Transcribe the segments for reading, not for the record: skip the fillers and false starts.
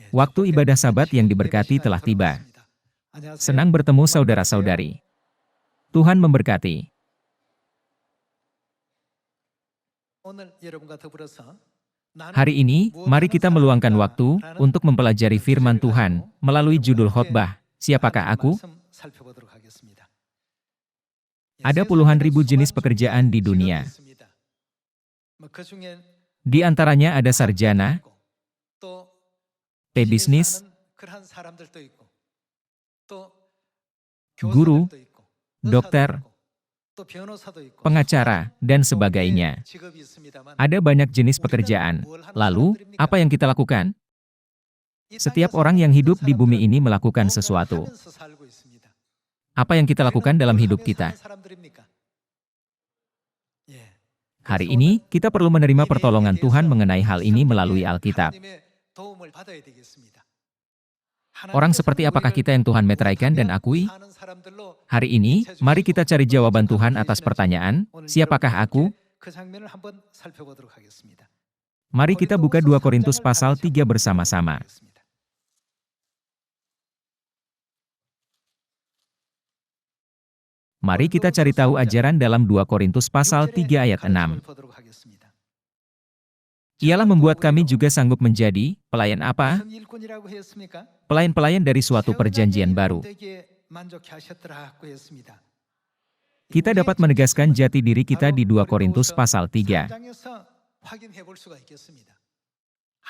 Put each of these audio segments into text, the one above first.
Waktu ibadah Sabat yang diberkati telah tiba. Senang bertemu saudara-saudari. Tuhan memberkati. Hari ini, mari kita meluangkan waktu untuk mempelajari firman Tuhan melalui judul khotbah, Siapakah Aku? Ada puluhan ribu jenis pekerjaan di dunia. Di antaranya ada sarjana, pebisnis, guru, dokter, pengacara, dan sebagainya. Ada banyak jenis pekerjaan. Lalu, apa yang kita lakukan? Setiap orang yang hidup di bumi ini melakukan sesuatu. Apa yang kita lakukan dalam hidup kita? Hari ini, kita perlu menerima pertolongan Tuhan mengenai hal ini melalui Alkitab. Orang seperti apakah kita yang Tuhan meteraikan dan akui? Hari ini, mari kita cari jawaban Tuhan atas pertanyaan, siapakah aku? Mari kita buka 2 Korintus pasal 3 bersama-sama. Mari kita cari tahu ajaran dalam 2 Korintus pasal 3 ayat 6. Ialah membuat kami juga sanggup menjadi, pelayan apa? Pelayan-pelayan dari suatu perjanjian baru. Kita dapat menegaskan jati diri kita di 2 Korintus pasal 3.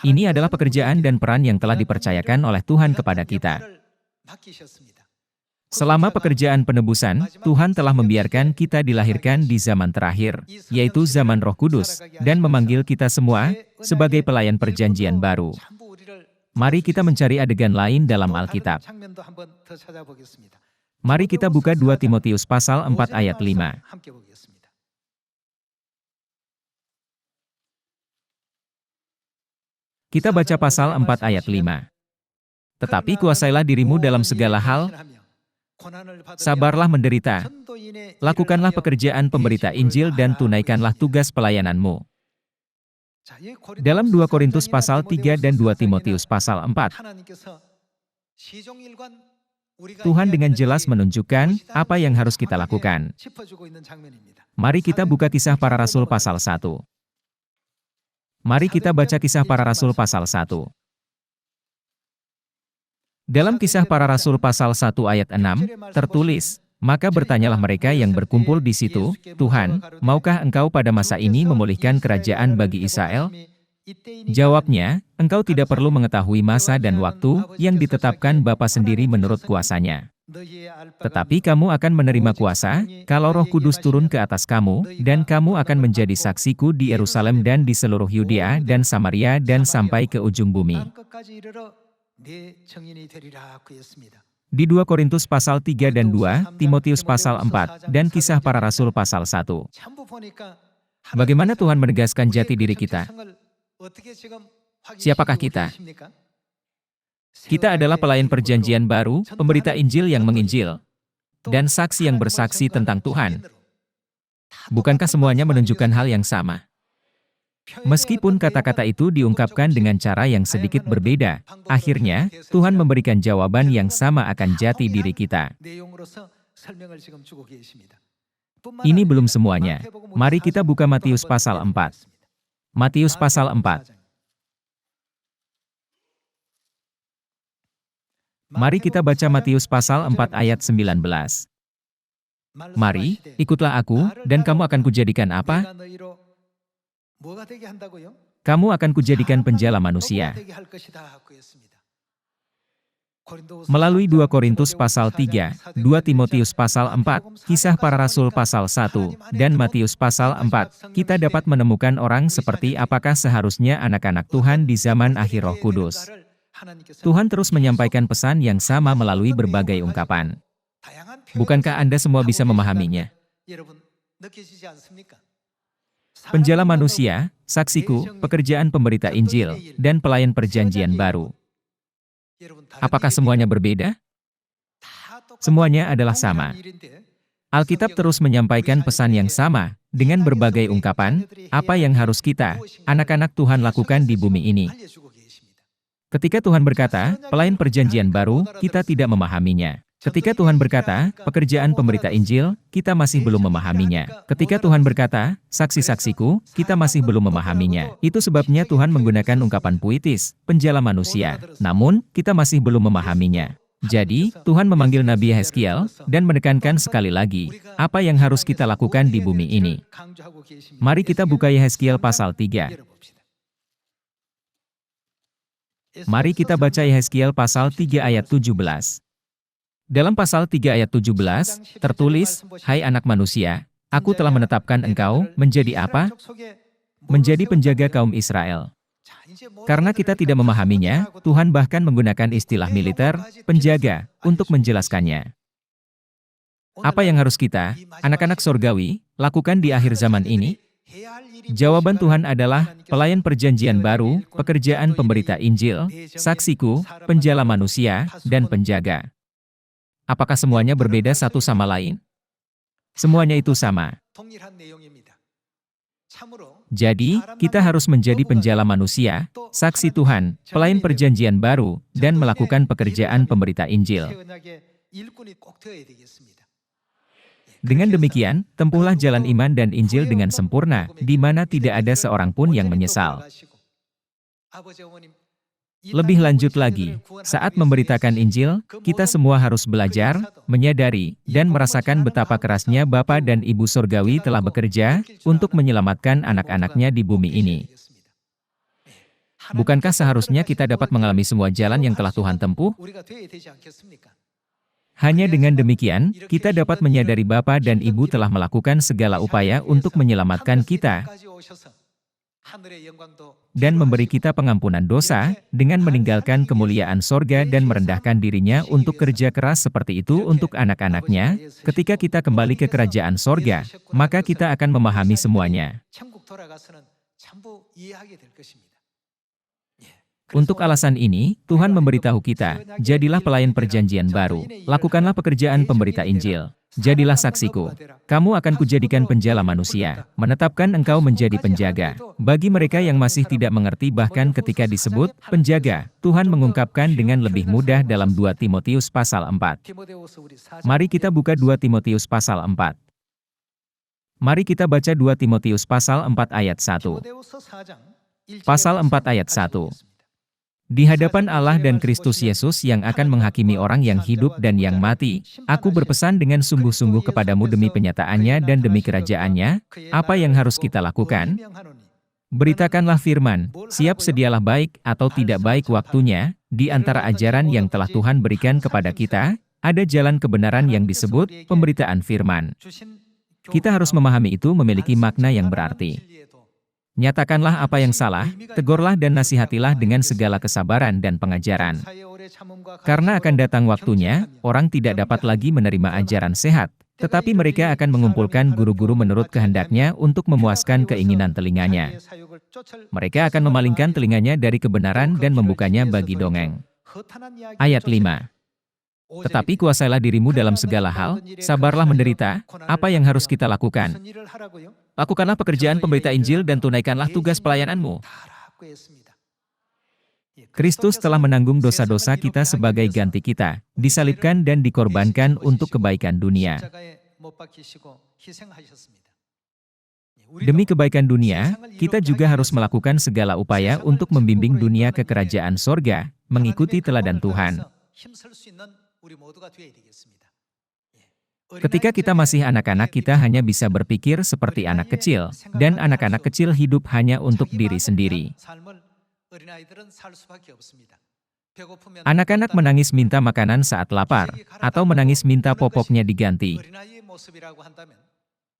Ini adalah pekerjaan dan peran yang telah dipercayakan oleh Tuhan kepada kita. Selama pekerjaan penebusan, Tuhan telah membiarkan kita dilahirkan di zaman terakhir, yaitu zaman Roh Kudus, dan memanggil kita semua sebagai pelayan perjanjian baru. Mari kita mencari adegan lain dalam Alkitab. Mari kita buka 2 Timotius pasal 4 ayat 5. Kita baca pasal 4 ayat 5. Tetapi kuasailah dirimu dalam segala hal, sabarlah menderita, lakukanlah pekerjaan pemberita Injil dan tunaikanlah tugas pelayananmu. Dalam 2 Korintus pasal 3 dan 2 Timotius pasal 4, Tuhan dengan jelas menunjukkan apa yang harus kita lakukan. Mari kita buka Kisah Para Rasul pasal 1. Mari kita baca Kisah Para Rasul pasal 1. Dalam Kisah Para Rasul pasal 1 ayat 6, tertulis, maka bertanyalah mereka yang berkumpul di situ, Tuhan, maukah Engkau pada masa ini memulihkan kerajaan bagi Israel? Jawabnya, Engkau tidak perlu mengetahui masa dan waktu yang ditetapkan Bapa sendiri menurut kuasanya. Tetapi kamu akan menerima kuasa, kalau Roh Kudus turun ke atas kamu, dan kamu akan menjadi saksiku di Yerusalem dan di seluruh Yudea dan Samaria dan sampai ke ujung bumi. Di 2 Korintus pasal 3 dan 2, Timotius pasal 4, dan Kisah Para Rasul pasal 1. Bagaimana Tuhan menegaskan jati diri kita? Siapakah kita? Kita adalah pelayan perjanjian baru, pemberita Injil yang menginjil, dan saksi yang bersaksi tentang Tuhan. Bukankah semuanya menunjukkan hal yang sama? Meskipun kata-kata itu diungkapkan dengan cara yang sedikit berbeda, akhirnya Tuhan memberikan jawaban yang sama akan jati diri kita. Ini belum semuanya. Mari kita buka Matius pasal 4. Matius pasal 4. Mari kita baca Matius pasal 4 ayat 19. Mari, ikutlah aku, dan kamu akan kujadikan apa? Kamu akan kujadikan penjala manusia. Melalui 2 Korintus pasal 3, 2 Timotius pasal 4, Kisah Para Rasul pasal 1, dan Matius pasal 4, kita dapat menemukan orang seperti apakah seharusnya anak-anak Tuhan di zaman akhir Roh Kudus. Tuhan terus menyampaikan pesan yang sama melalui berbagai ungkapan. Bukankah Anda semua bisa memahaminya? Penjala manusia, saksiku, pekerjaan pemberita Injil, dan pelayan perjanjian baru. Apakah semuanya berbeda? Semuanya adalah sama. Alkitab terus menyampaikan pesan yang sama, dengan berbagai ungkapan, apa yang harus kita, anak-anak Tuhan lakukan di bumi ini. Ketika Tuhan berkata, pelayan perjanjian baru, kita tidak memahaminya. Ketika Tuhan berkata, pekerjaan pemberita Injil, kita masih belum memahaminya. Ketika Tuhan berkata, saksi-saksiku, kita masih belum memahaminya. Itu sebabnya Tuhan menggunakan ungkapan puitis, penjala manusia. Namun, kita masih belum memahaminya. Jadi, Tuhan memanggil Nabi Yehezkiel dan menekankan sekali lagi, apa yang harus kita lakukan di bumi ini. Mari kita buka Yehezkiel pasal 3. Mari kita baca Yehezkiel pasal 3 ayat 17. Dalam pasal 3 ayat 17, tertulis, Hai anak manusia, aku telah menetapkan engkau menjadi apa? Menjadi penjaga kaum Israel. Karena kita tidak memahaminya, Tuhan bahkan menggunakan istilah militer, penjaga, untuk menjelaskannya. Apa yang harus kita, anak-anak sorgawi, lakukan di akhir zaman ini? Jawaban Tuhan adalah, pelayan perjanjian baru, pekerjaan pemberita Injil, saksiku, penjala manusia, dan penjaga. Apakah semuanya berbeda satu sama lain? Semuanya itu sama. Jadi, kita harus menjadi penjala manusia, saksi Tuhan, pelayan perjanjian baru, dan melakukan pekerjaan pemberita Injil. Dengan demikian, tempuhlah jalan iman dan Injil dengan sempurna, di mana tidak ada seorang pun yang menyesal. Lebih lanjut lagi, saat memberitakan Injil, kita semua harus belajar, menyadari, dan merasakan betapa kerasnya Bapa dan Ibu Surgawi telah bekerja untuk menyelamatkan anak-anaknya di bumi ini. Bukankah seharusnya kita dapat mengalami semua jalan yang telah Tuhan tempuh? Hanya dengan demikian, kita dapat menyadari Bapa dan Ibu telah melakukan segala upaya untuk menyelamatkan kita dan memberi kita pengampunan dosa dengan meninggalkan kemuliaan sorga dan merendahkan dirinya untuk kerja keras seperti itu untuk anak-anaknya. Ketika kita kembali ke kerajaan sorga, maka kita akan memahami semuanya. Untuk alasan ini, Tuhan memberitahu kita, jadilah pelayan perjanjian baru, lakukanlah pekerjaan pemberita Injil, jadilah saksiku. Kamu akan kujadikan penjala manusia, menetapkan engkau menjadi penjaga. Bagi mereka yang masih tidak mengerti bahkan ketika disebut penjaga, Tuhan mengungkapkan dengan lebih mudah dalam 2 Timotius pasal 4. Mari kita buka 2 Timotius pasal 4. Mari kita baca 2 Timotius pasal 4 ayat 1. Pasal 4 ayat 1. Di hadapan Allah dan Kristus Yesus yang akan menghakimi orang yang hidup dan yang mati, aku berpesan dengan sungguh-sungguh kepadamu demi penyataannya dan demi kerajaannya, apa yang harus kita lakukan? Beritakanlah firman, siap sedialah baik atau tidak baik waktunya, di antara ajaran yang telah Tuhan berikan kepada kita, ada jalan kebenaran yang disebut pemberitaan firman. Kita harus memahami itu memiliki makna yang berarti. Nyatakanlah apa yang salah, tegurlah dan nasihatilah dengan segala kesabaran dan pengajaran. Karena akan datang waktunya, orang tidak dapat lagi menerima ajaran sehat, tetapi mereka akan mengumpulkan guru-guru menurut kehendaknya untuk memuaskan keinginan telinganya. Mereka akan memalingkan telinganya dari kebenaran dan membukanya bagi dongeng. Ayat 5. Tetapi kuasailah dirimu dalam segala hal, sabarlah menderita, apa yang harus kita lakukan? Lakukanlah pekerjaan pemberita Injil dan tunaikanlah tugas pelayananmu. Kristus telah menanggung dosa-dosa kita sebagai ganti kita, disalibkan dan dikorbankan untuk kebaikan dunia. Demi kebaikan dunia, kita juga harus melakukan segala upaya untuk membimbing dunia ke kerajaan sorga, mengikuti teladan Tuhan. Ketika kita masih anak-anak, kita hanya bisa berpikir seperti anak kecil, dan anak-anak kecil hidup hanya untuk diri sendiri. Anak-anak menangis minta makanan saat lapar, atau menangis minta popoknya diganti.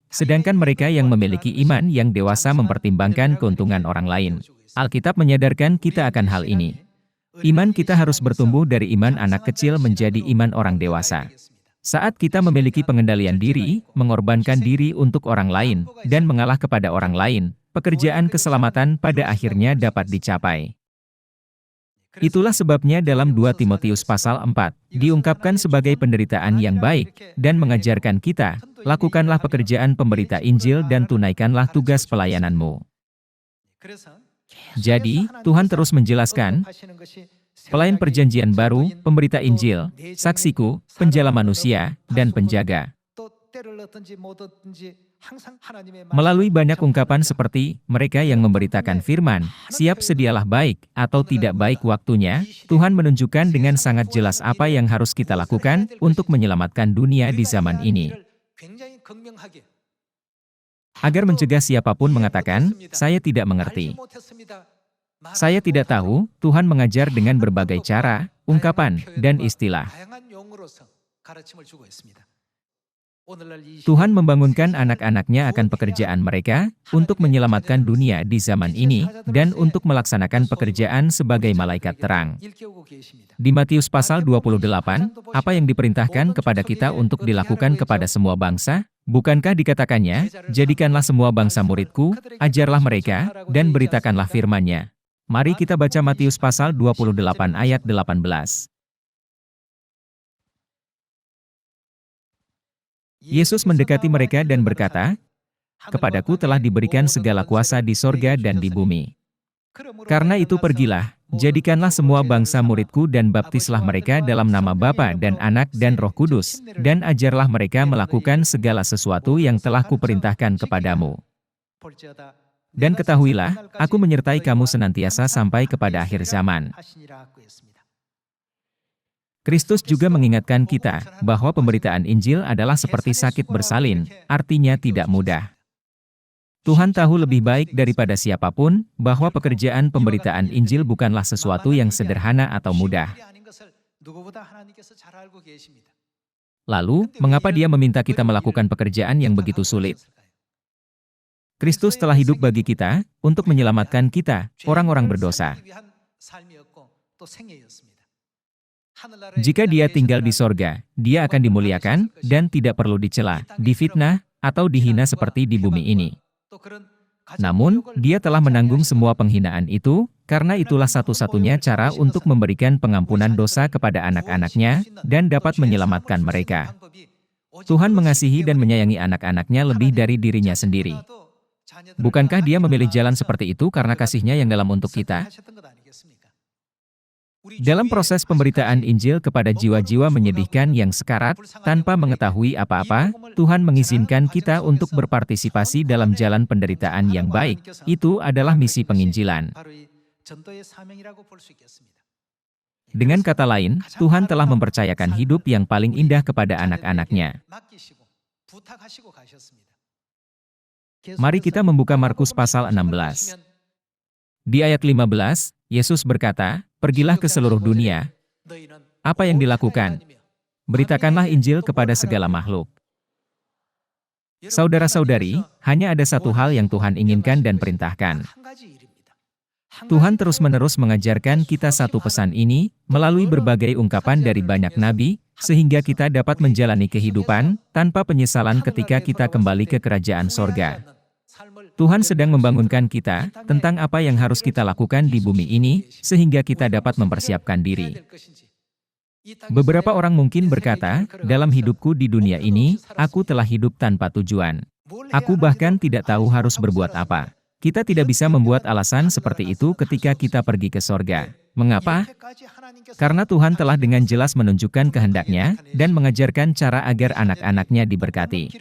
Sedangkan mereka yang memiliki iman yang dewasa mempertimbangkan keuntungan orang lain. Alkitab menyadarkan kita akan hal ini. Iman kita harus bertumbuh dari iman anak kecil menjadi iman orang dewasa. Saat kita memiliki pengendalian diri, mengorbankan diri untuk orang lain, dan mengalah kepada orang lain, pekerjaan keselamatan pada akhirnya dapat dicapai. Itulah sebabnya dalam 2 Timotius pasal 4, diungkapkan sebagai penderitaan yang baik, dan mengajarkan kita, lakukanlah pekerjaan pemberita Injil dan tunaikanlah tugas pelayananmu. Jadi, Tuhan terus menjelaskan, Pelayan perjanjian baru, pemberita Injil, saksiku, penjala manusia, dan penjaga. Melalui banyak ungkapan seperti, mereka yang memberitakan firman, siap sedialah baik, atau tidak baik waktunya, Tuhan menunjukkan dengan sangat jelas apa yang harus kita lakukan untuk menyelamatkan dunia di zaman ini. Agar mencegah siapapun mengatakan, saya tidak mengerti. Saya tidak tahu, Tuhan mengajar dengan berbagai cara, ungkapan, dan istilah. Tuhan membangunkan anak-anaknya akan pekerjaan mereka, untuk menyelamatkan dunia di zaman ini, dan untuk melaksanakan pekerjaan sebagai malaikat terang. Di Matius pasal 28, apa yang diperintahkan kepada kita untuk dilakukan kepada semua bangsa? Bukankah dikatakannya, jadikanlah semua bangsa muridku, ajarlah mereka, dan beritakanlah firman-Nya. Mari kita baca Matius pasal 28 ayat 18. Yesus mendekati mereka dan berkata, "Kepadaku telah diberikan segala kuasa di sorga dan di bumi. Karena itu pergilah, jadikanlah semua bangsa muridku dan baptislah mereka dalam nama Bapa dan Anak dan Roh Kudus, dan ajarlah mereka melakukan segala sesuatu yang telah kuperintahkan kepadamu. Dan ketahuilah, aku menyertai kamu senantiasa sampai kepada akhir zaman." Kristus juga mengingatkan kita bahwa pemberitaan Injil adalah seperti sakit bersalin, artinya tidak mudah. Tuhan tahu lebih baik daripada siapapun bahwa pekerjaan pemberitaan Injil bukanlah sesuatu yang sederhana atau mudah. Lalu, mengapa Dia meminta kita melakukan pekerjaan yang begitu sulit? Kristus telah hidup bagi kita, untuk menyelamatkan kita, orang-orang berdosa. Jika Dia tinggal di sorga, Dia akan dimuliakan, dan tidak perlu dicela, difitnah, atau dihina seperti di bumi ini. Namun, Dia telah menanggung semua penghinaan itu, karena itulah satu-satunya cara untuk memberikan pengampunan dosa kepada anak-anaknya, dan dapat menyelamatkan mereka. Tuhan mengasihi dan menyayangi anak-anaknya lebih dari dirinya sendiri. Bukankah Dia memilih jalan seperti itu karena kasih-Nya yang dalam untuk kita? Dalam proses pemberitaan Injil kepada jiwa-jiwa menyedihkan yang sekarat, tanpa mengetahui apa-apa, Tuhan mengizinkan kita untuk berpartisipasi dalam jalan penderitaan yang baik. Itu adalah misi penginjilan. Dengan kata lain, Tuhan telah mempercayakan hidup yang paling indah kepada anak-anak-Nya. Mari kita membuka Markus pasal 16. Di ayat 15, Yesus berkata, "Pergilah ke seluruh dunia." Apa yang dilakukan? Beritakanlah Injil kepada segala makhluk. Saudara-saudari, hanya ada satu hal yang Tuhan inginkan dan perintahkan. Tuhan terus-menerus mengajarkan kita satu pesan ini, melalui berbagai ungkapan dari banyak nabi, sehingga kita dapat menjalani kehidupan, tanpa penyesalan ketika kita kembali ke kerajaan sorga. Tuhan sedang membangunkan kita, tentang apa yang harus kita lakukan di bumi ini, sehingga kita dapat mempersiapkan diri. Beberapa orang mungkin berkata, dalam hidupku di dunia ini, aku telah hidup tanpa tujuan. Aku bahkan tidak tahu harus berbuat apa. Kita tidak bisa membuat alasan seperti itu ketika kita pergi ke sorga. Mengapa? Karena Tuhan telah dengan jelas menunjukkan kehendak-Nya, dan mengajarkan cara agar anak-anak-Nya diberkati.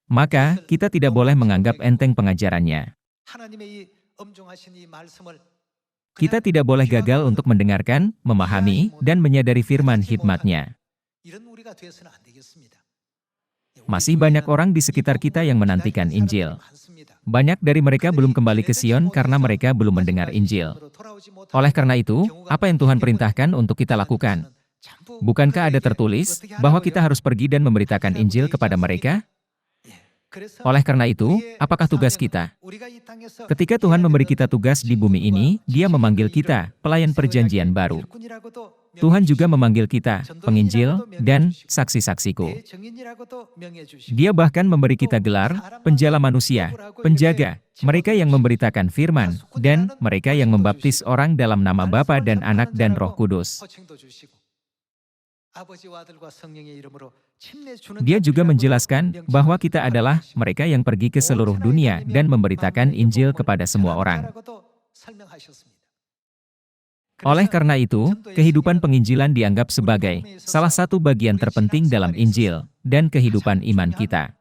Maka, kita tidak boleh menganggap enteng pengajarannya. Kita tidak boleh gagal untuk mendengarkan, memahami, dan menyadari firman hikmat-Nya. Masih banyak orang di sekitar kita yang menantikan Injil. Banyak dari mereka belum kembali ke Sion karena mereka belum mendengar Injil. Oleh karena itu, apa yang Tuhan perintahkan untuk kita lakukan? Bukankah ada tertulis, bahwa kita harus pergi dan memberitakan Injil kepada mereka? Oleh karena itu, apakah tugas kita? Ketika Tuhan memberi kita tugas di bumi ini, Dia memanggil kita, pelayan perjanjian baru. Tuhan juga memanggil kita, penginjil, dan saksi-saksiku. Dia bahkan memberi kita gelar, penjala manusia, penjaga, mereka yang memberitakan firman, dan mereka yang membaptis orang dalam nama Bapa dan Anak dan Roh Kudus. Dia juga menjelaskan bahwa kita adalah mereka yang pergi ke seluruh dunia dan memberitakan Injil kepada semua orang. Oleh karena itu, kehidupan penginjilan dianggap sebagai salah satu bagian terpenting dalam Injil dan kehidupan iman kita.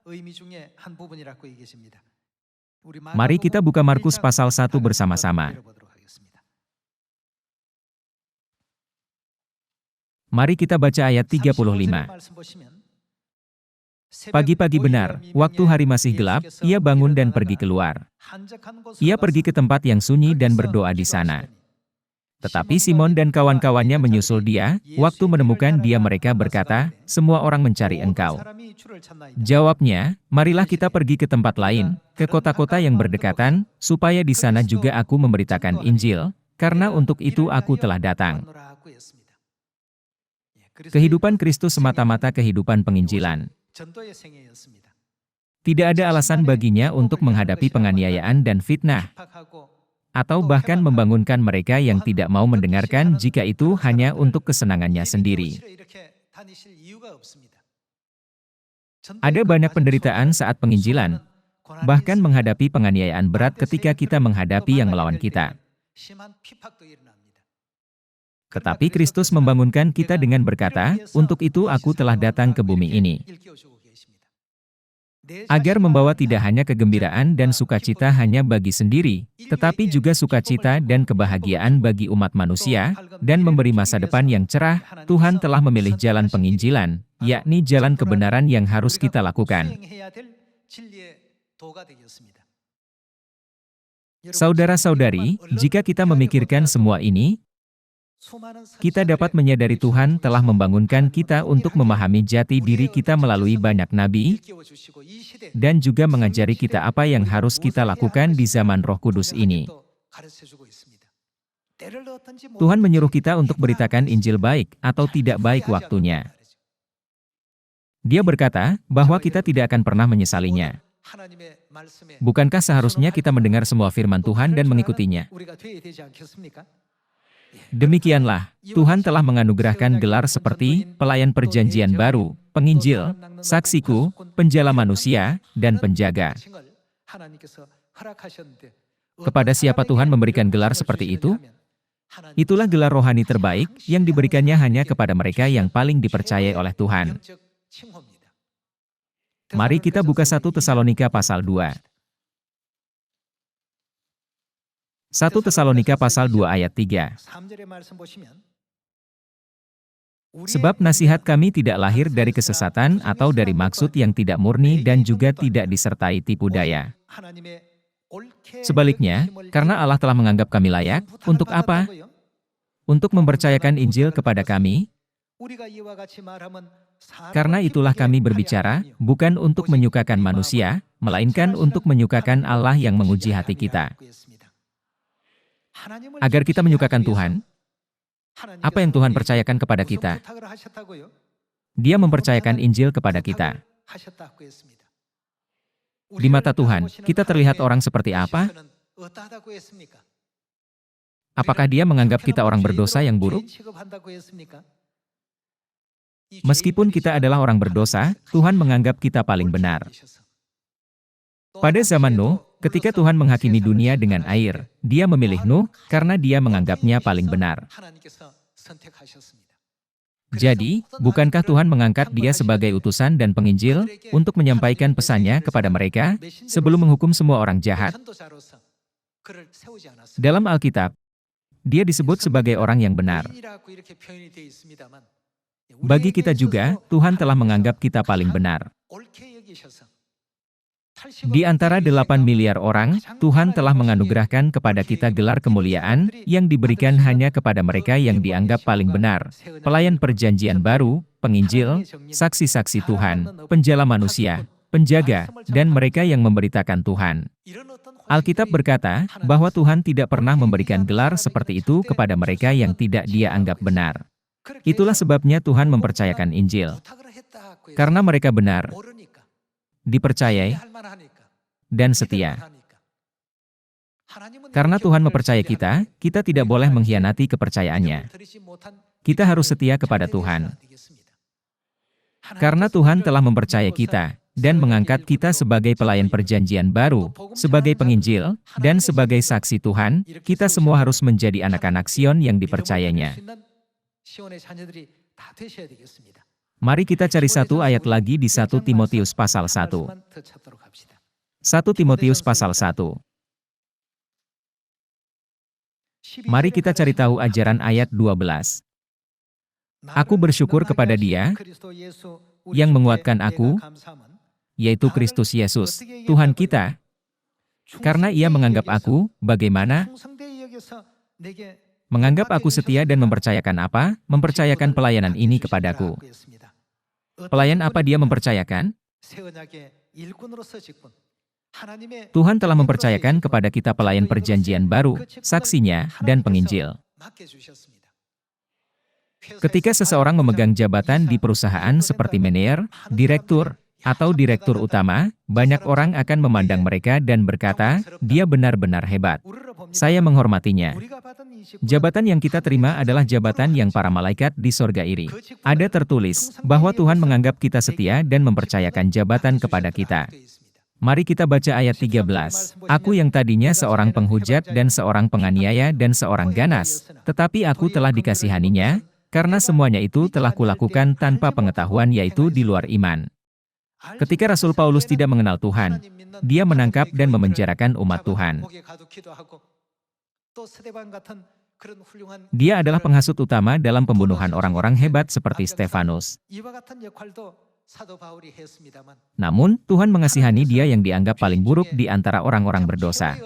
Mari kita buka Markus pasal 1 bersama-sama. Mari kita baca ayat 35. Pagi-pagi benar, waktu hari masih gelap, ia bangun dan pergi keluar. Ia pergi ke tempat yang sunyi dan berdoa di sana. Tetapi Simon dan kawan-kawannya menyusul dia. Waktu menemukan dia, mereka berkata, "Semua orang mencari engkau." Jawabnya, "Marilah kita pergi ke tempat lain, ke kota-kota yang berdekatan, supaya di sana juga aku memberitakan Injil, karena untuk itu aku telah datang." Kehidupan Kristus semata-mata kehidupan penginjilan. Tidak ada alasan baginya untuk menghadapi penganiayaan dan fitnah, atau bahkan membangunkan mereka yang tidak mau mendengarkan jika itu hanya untuk kesenangannya sendiri. Ada banyak penderitaan saat penginjilan, bahkan menghadapi penganiayaan berat ketika kita menghadapi yang melawan kita. Tetapi Kristus membangunkan kita dengan berkata, "Untuk itu aku telah datang ke bumi ini." Agar membawa tidak hanya kegembiraan dan sukacita hanya bagi sendiri, tetapi juga sukacita dan kebahagiaan bagi umat manusia, dan memberi masa depan yang cerah. Tuhan telah memilih jalan penginjilan, yakni jalan kebenaran yang harus kita lakukan. Saudara-saudari, jika kita memikirkan semua ini, kita dapat menyadari Tuhan telah membangunkan kita untuk memahami jati diri kita melalui banyak nabi, dan juga mengajari kita apa yang harus kita lakukan di zaman Roh Kudus ini. Tuhan menyuruh kita untuk beritakan Injil baik atau tidak baik waktunya. Dia berkata bahwa kita tidak akan pernah menyesalinya. Bukankah seharusnya kita mendengar semua firman Tuhan dan mengikutinya? Demikianlah, Tuhan telah menganugerahkan gelar seperti pelayan perjanjian baru, penginjil, saksiku, penjala manusia, dan penjaga. Kepada siapa Tuhan memberikan gelar seperti itu? Itulah gelar rohani terbaik yang diberikannya hanya kepada mereka yang paling dipercayai oleh Tuhan. Mari kita buka 1 Tesalonika pasal 2. 1 Tesalonika pasal 2 ayat 3. Sebab nasihat kami tidak lahir dari kesesatan atau dari maksud yang tidak murni dan juga tidak disertai tipu daya. Sebaliknya, karena Allah telah menganggap kami layak, untuk apa? Untuk mempercayakan Injil kepada kami. Karena itulah kami berbicara, bukan untuk menyukakan manusia, melainkan untuk menyukakan Allah yang menguji hati kita. Agar kita menyukakan Tuhan. Apa yang Tuhan percayakan kepada kita? Dia mempercayakan Injil kepada kita. Di mata Tuhan, kita terlihat orang seperti apa? Apakah Dia menganggap kita orang berdosa yang buruk? Meskipun kita adalah orang berdosa, Tuhan menganggap kita paling benar. Pada zaman Nuh, ketika Tuhan menghakimi dunia dengan air, Dia memilih Nuh karena Dia menganggapnya paling benar. Jadi, bukankah Tuhan mengangkat dia sebagai utusan dan penginjil untuk menyampaikan pesannya kepada mereka sebelum menghukum semua orang jahat? Dalam Alkitab, dia disebut sebagai orang yang benar. Bagi kita juga, Tuhan telah menganggap kita paling benar. Di antara 8 miliar orang, Tuhan telah menganugerahkan kepada kita gelar kemuliaan yang diberikan hanya kepada mereka yang dianggap paling benar. Pelayan perjanjian baru, penginjil, saksi-saksi Tuhan, penjala manusia, penjaga, dan mereka yang memberitakan Tuhan. Alkitab berkata bahwa Tuhan tidak pernah memberikan gelar seperti itu kepada mereka yang tidak Dia anggap benar. Itulah sebabnya Tuhan mempercayakan Injil. Karena mereka benar, dipercayai, dan setia. Karena Tuhan mempercayai kita, kita tidak boleh mengkhianati kepercayaannya. Kita harus setia kepada Tuhan. Karena Tuhan telah mempercayai kita, dan mengangkat kita sebagai pelayan perjanjian baru, sebagai penginjil, dan sebagai saksi Tuhan. Kita semua harus menjadi anak-anak Sion yang dipercayanya. Mari kita cari satu ayat lagi di 1 Timotius pasal 1. 1 Timotius pasal 1. Mari kita cari tahu ajaran ayat 12. Aku bersyukur kepada Dia yang menguatkan aku, yaitu Kristus Yesus, Tuhan kita, karena Ia menganggap aku, bagaimana? Menganggap aku setia dan mempercayakan apa? Mempercayakan pelayanan ini kepadaku. Pelayan apa Dia mempercayakan? Tuhan telah mempercayakan kepada kita pelayan perjanjian baru, saksinya, dan penginjil. Ketika seseorang memegang jabatan di perusahaan seperti manajer, direktur, atau direktur utama, banyak orang akan memandang mereka dan berkata, dia benar-benar hebat. Saya menghormatinya. Jabatan yang kita terima adalah jabatan yang para malaikat di sorga iri. Ada tertulis bahwa Tuhan menganggap kita setia dan mempercayakan jabatan kepada kita. Mari kita baca ayat 13. Aku yang tadinya seorang penghujat dan seorang penganiaya dan seorang ganas, tetapi aku telah dikasihaninya, karena semuanya itu telah kulakukan tanpa pengetahuan yaitu di luar iman. Ketika Rasul Paulus tidak mengenal Tuhan, dia menangkap dan memenjarakan umat Tuhan. Dia adalah penghasut utama dalam pembunuhan orang-orang hebat seperti Stefanus. Namun, Tuhan mengasihani dia yang dianggap paling buruk di antara orang-orang berdosa.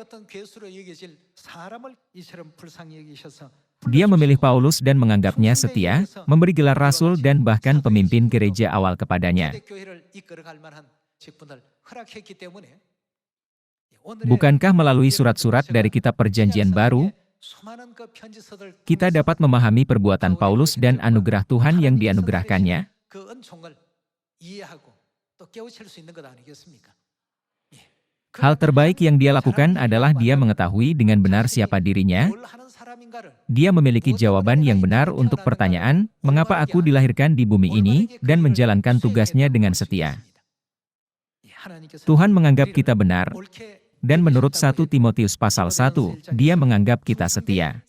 Dia memilih Paulus dan menganggapnya setia, memberi gelar rasul dan bahkan pemimpin gereja awal kepadanya. Bukankah melalui surat-surat dari Kitab Perjanjian Baru, kita dapat memahami perbuatan Paulus dan anugerah Tuhan yang dianugerahkannya? Hal terbaik yang dia lakukan adalah dia mengetahui dengan benar siapa dirinya. Dia memiliki jawaban yang benar untuk pertanyaan, mengapa aku dilahirkan di bumi ini, dan menjalankan tugasnya dengan setia. Tuhan menganggap kita benar, dan menurut 1 Timotius pasal 1, dia menganggap kita setia.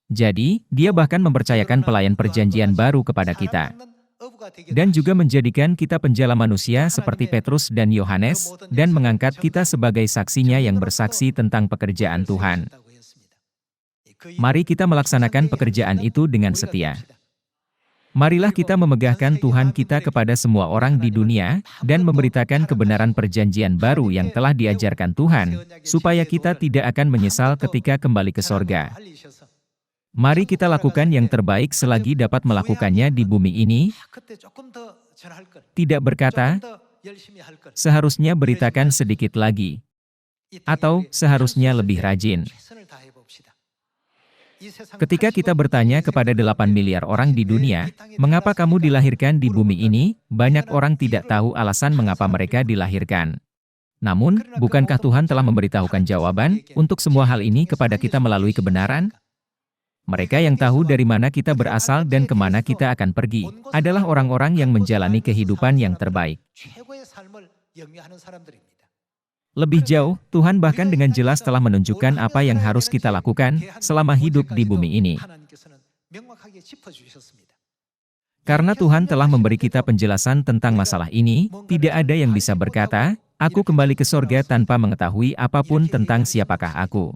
Jadi, dia bahkan mempercayakan pelayan perjanjian baru kepada kita. Dan juga menjadikan kita penjala manusia seperti Petrus dan Yohanes, dan mengangkat kita sebagai saksinya yang bersaksi tentang pekerjaan Tuhan. Mari kita melaksanakan pekerjaan itu dengan setia. Marilah kita memegahkan Tuhan kita kepada semua orang di dunia, dan memberitakan kebenaran perjanjian baru yang telah diajarkan Tuhan, supaya kita tidak akan menyesal ketika kembali ke sorga. Mari kita lakukan yang terbaik selagi dapat melakukannya di bumi ini. Tidak berkata, seharusnya beritakan sedikit lagi, atau seharusnya lebih rajin. Ketika kita bertanya kepada 8 miliar orang di dunia, mengapa kamu dilahirkan di bumi ini, banyak orang tidak tahu alasan mengapa mereka dilahirkan. Namun, bukankah Tuhan telah memberitahukan jawaban untuk semua hal ini kepada kita melalui kebenaran? Mereka yang tahu dari mana kita berasal dan kemana kita akan pergi, adalah orang-orang yang menjalani kehidupan yang terbaik. Lebih jauh, Tuhan bahkan dengan jelas telah menunjukkan apa yang harus kita lakukan selama hidup di bumi ini. Karena Tuhan telah memberi kita penjelasan tentang masalah ini, tidak ada yang bisa berkata, aku kembali ke sorga tanpa mengetahui apapun tentang siapakah aku.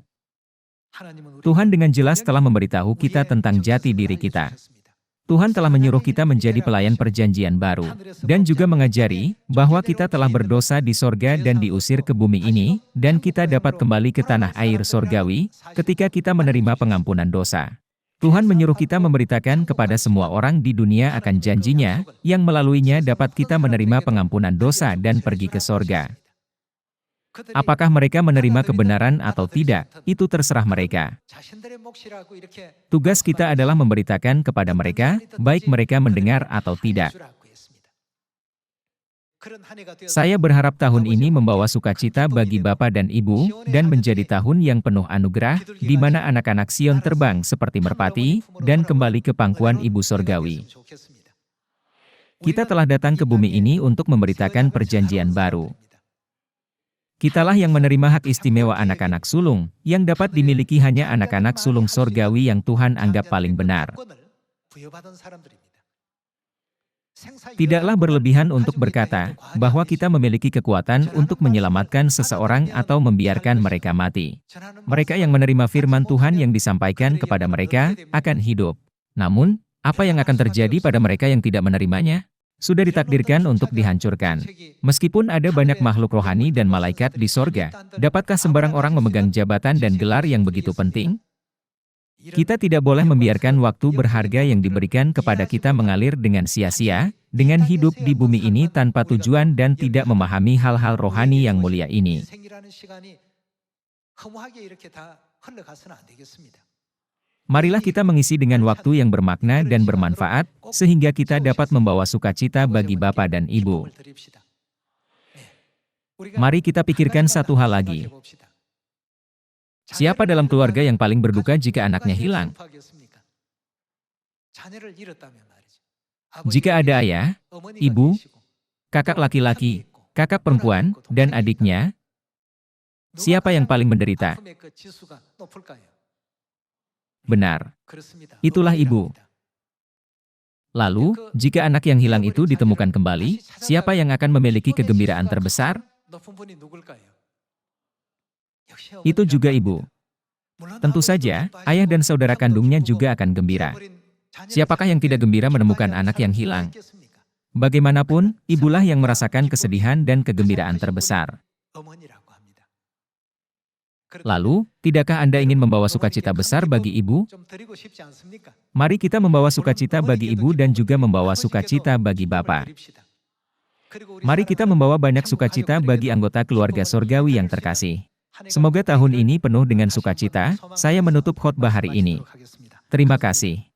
Tuhan dengan jelas telah memberitahu kita tentang jati diri kita. Tuhan telah menyuruh kita menjadi pelayan perjanjian baru, dan juga mengajari bahwa kita telah berdosa di sorga dan diusir ke bumi ini, dan kita dapat kembali ke tanah air sorgawi ketika kita menerima pengampunan dosa. Tuhan menyuruh kita memberitakan kepada semua orang di dunia akan janjinya, yang melaluinya dapat kita menerima pengampunan dosa dan pergi ke sorga. Apakah mereka menerima kebenaran atau tidak, itu terserah mereka. Tugas kita adalah memberitakan kepada mereka, baik mereka mendengar atau tidak. Saya berharap tahun ini membawa sukacita bagi Bapak dan Ibu, dan menjadi tahun yang penuh anugerah, di mana anak-anak Sion terbang seperti merpati, dan kembali ke pangkuan Ibu Sorgawi. Kita telah datang ke bumi ini untuk memberitakan perjanjian baru. Kitalah yang menerima hak istimewa anak-anak sulung, yang dapat dimiliki hanya anak-anak sulung sorgawi yang Tuhan anggap paling benar. Tidaklah berlebihan untuk berkata bahwa kita memiliki kekuatan untuk menyelamatkan seseorang atau membiarkan mereka mati. Mereka yang menerima firman Tuhan yang disampaikan kepada mereka akan hidup. Namun, apa yang akan terjadi pada mereka yang tidak menerimanya? Sudah ditakdirkan untuk dihancurkan. Meskipun ada banyak makhluk rohani dan malaikat di sorga, dapatkah sembarang orang memegang jabatan dan gelar yang begitu penting? Kita tidak boleh membiarkan waktu berharga yang diberikan kepada kita mengalir dengan sia-sia, dengan hidup di bumi ini tanpa tujuan dan tidak memahami hal-hal rohani yang mulia ini. Marilah kita mengisi dengan waktu yang bermakna dan bermanfaat, sehingga kita dapat membawa sukacita bagi Bapa dan Ibu. Mari kita pikirkan satu hal lagi. Siapa dalam keluarga yang paling berduka jika anaknya hilang? Jika ada ayah, ibu, kakak laki-laki, kakak perempuan, dan adiknya, siapa yang paling menderita? Benar, itulah ibu. Lalu, jika anak yang hilang itu ditemukan kembali, siapa yang akan memiliki kegembiraan terbesar? Itu juga ibu. Tentu saja, ayah dan saudara kandungnya juga akan gembira. Siapakah yang tidak gembira menemukan anak yang hilang? Bagaimanapun, ibulah yang merasakan kesedihan dan kegembiraan terbesar. Lalu, tidakkah Anda ingin membawa sukacita besar bagi ibu? Mari kita membawa sukacita bagi ibu dan juga membawa sukacita bagi Bapa. Mari kita membawa banyak sukacita bagi anggota keluarga sorgawi yang terkasih. Semoga tahun ini penuh dengan sukacita. Saya menutup khotbah hari ini. Terima kasih.